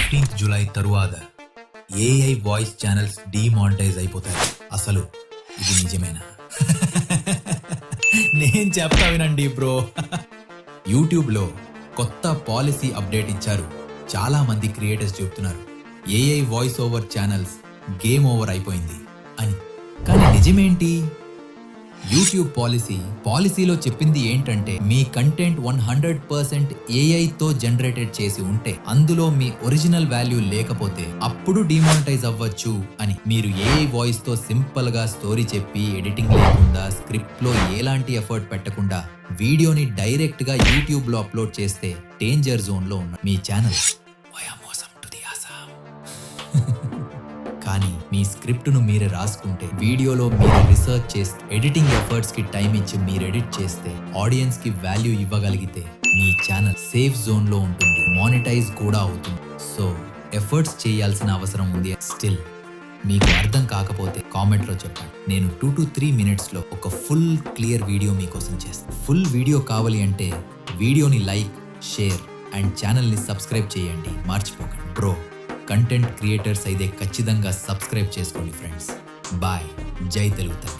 15th July తరువాత AI voice channels డీమానిటైజ్ అయిపోతాయి. అసలు ఇది నిజమేనా? నేను చెప్తా వినండి బ్రో. యూట్యూబ్లో కొత్త పాలసీ అప్డేట్ ఇచ్చారు. చాలా మంది క్రియేటర్స్ చెప్తున్నారు AI voice over channels game over అయిపోయింది అని. కానీ నిజమేంటి? యూట్యూబ్ పాలసీలో చెప్పింది ఏంటంటే మీ కంటెంట్ 100% ఏఐతో జనరేటెడ్ చేసి ఉంటే, అందులో మీ ఒరిజినల్ వాల్యూ లేకపోతే అప్పుడు డిమానిటైజ్ అవ్వచ్చు అని. మీరు ఏఐ వాయిస్ తో సింపుల్ గా స్టోరీ చెప్పి, ఎడిటింగ్ లేకుండా, స్క్రిప్ట్ లో ఎలాంటి ఎఫర్ట్ పెట్టకుండా వీడియోని డైరెక్ట్ గా యూట్యూబ్ లో అప్లోడ్ చేస్తే డేంజర్ జోన్ లో ఉన్న మీ ఛానల్ కానీ మీ స్క్రిప్ట్ ను మీరే రాసుకుంటే, వీడియోలో మీరు రీసెర్చ్ చేస్తే, ఎడిటింగ్ ఎఫర్ట్స్ కి టైం ఇచ్చి మీరు ఎడిట్ చేస్తే, ఆడియన్స్ కి వాల్యూ ఇవ్వగలిగితే మీ ఛానల్ సేఫ్ జోన్ లో ఉంటుంది, మానిటైజ్ కూడా అవుతుంది. సో ఎఫర్ట్స్ చేయాల్సిన అవసరం ఉంది. స్టిల్ మీకు అర్థం కాకపోతే కామెంట్ లో చెప్పండి. నేను 2 to 3 minutes లో ఒక ఫుల్ క్లియర్ వీడియో మీకోసం చేస్తాను. ఫుల్ వీడియో కావాలి అంటే వీడియోని లైక్, షేర్ అండ్ ఛానల్ ని సబ్స్క్రైబ్ చేయండి, మర్చిపోకండి. బ్రో, కంటెంట్ క్రియేటర్స్ అయితే ఖచ్చితంగా సబ్స్క్రైబ్ చేసుకోండి ఫ్రెండ్స్. బాయ్. జై తెలుగు తల్లి.